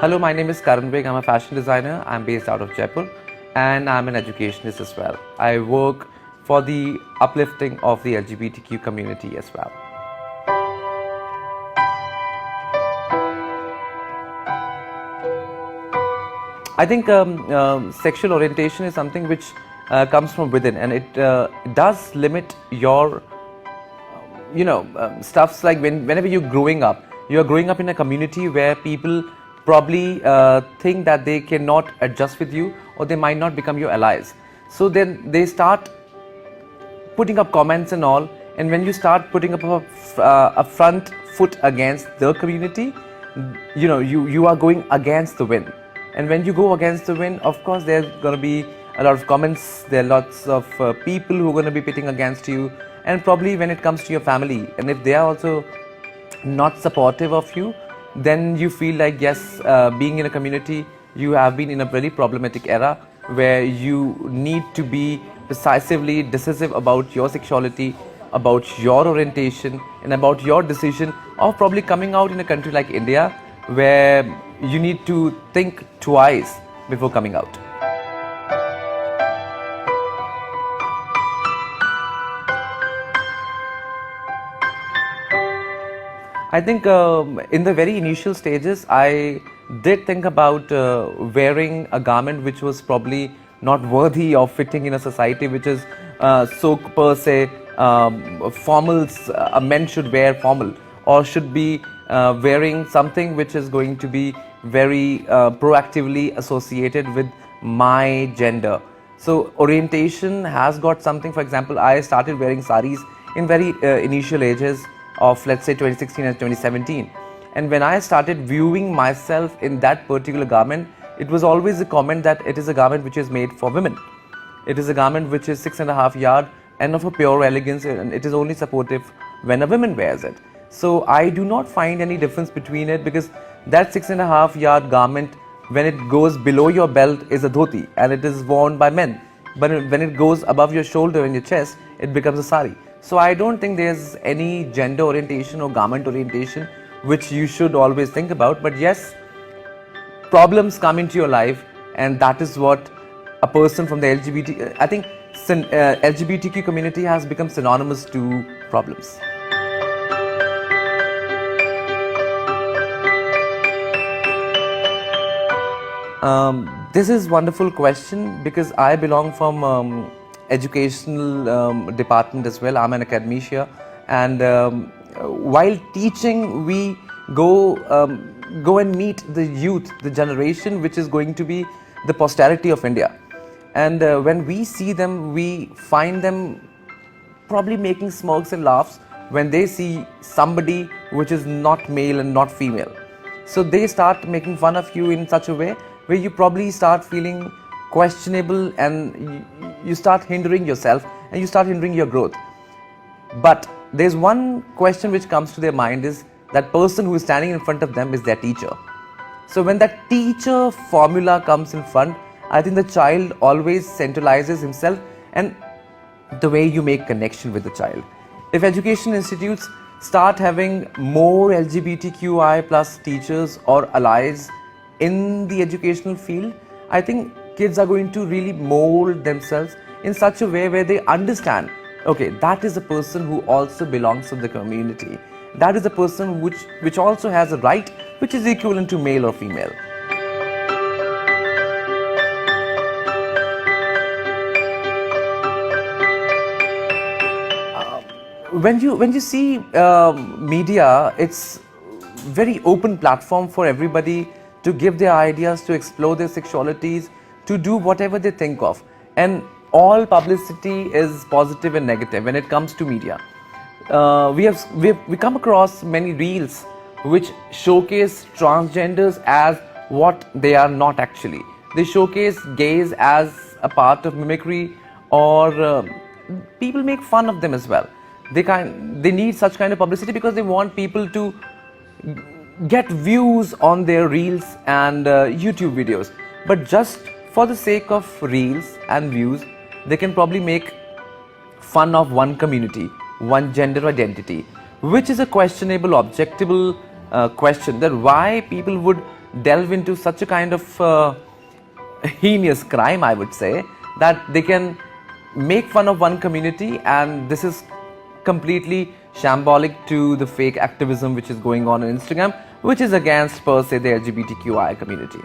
Hello, my name is Karan Vig. I'm a fashion designer. I'm based out of Jaipur and I'm an educationist as well. I work for the uplifting of the LGBTQ community as well. I think sexual orientation is something which comes from within, and it does limit your stuffs like whenever you're growing up, you're growing up in a community where people probably think that they cannot adjust with you, or they might not become your allies. So then they start putting up comments and all, and when you start putting up a front foot against the community, you are going against the wind. And when you go against the wind, of course there's going to be a lot of comments, there are lots of people who are going to be pitting against you. And probably when it comes to your family, and if they are also not supportive of you, then you feel like, yes, being in a community, you have been in a very problematic era where you need to be decisively decisive about your sexuality, about your orientation, and about your decision of probably coming out in a country like India, where you need to think twice before coming out. I think in the very initial stages, I did think about wearing a garment which was probably not worthy of fitting in a society which is so per se formals. A man should wear formal, or should be wearing something which is going to be very proactively associated with my gender. So orientation has got something. For example, I started wearing saris in very initial ages of, let's say, 2016 and 2017, and when I started viewing myself in that particular garment, it was always a comment that it is a garment which is made for women. It is a garment which is 6.5 yard and of a pure elegance, and it is only supportive when a woman wears it. So I do not find any difference between it, because that 6.5 yard garment, when it goes below your belt, is a dhoti and it is worn by men, but when it goes above your shoulder and your chest, it becomes a sari. So I don't think there's any gender orientation or garment orientation which you should always think about. But yes, problems come into your life, and that is what a person from the LGBTQ community has become synonymous to problems. This is wonderful question, because I belong from educational department as well. I'm an academician, and while teaching, we go and meet the youth, the generation which is going to be the posterity of India. And when we see them, we find them probably making smirks and laughs when they see somebody which is not male and not female. So they start making fun of you in such a way where you probably start feeling questionable, and you start hindering yourself, and you start hindering your growth. But there's one question which comes to their mind, is that person who is standing in front of them is their teacher. So when that teacher formula comes in front, I think the child always centralizes himself, and the way you make connection with the child. If education institutes start having more LGBTQI plus teachers or allies in the educational field, I think kids are going to really mold themselves in such a way where they understand, okay, that is a person who also belongs to the community. That is a person which also has a right which is equivalent to male or female. When you see media, it's very open platform for everybody to give their ideas, to explore their sexualities, to do whatever they think of, and all publicity is positive and negative when it comes to media. We come across many reels which showcase transgenders as what they are not actually. They showcase gays as a part of mimicry, or people make fun of them as well. They need such kind of publicity because they want people to get views on their reels and YouTube videos. But just for the sake of reels and views, they can probably make fun of one community, one gender identity, which is a questionable, objectable question, that why people would delve into such a kind of heinous crime, I would say, that they can make fun of one community, and this is completely shambolic to the fake activism which is going on Instagram, which is against per se the LGBTQI community.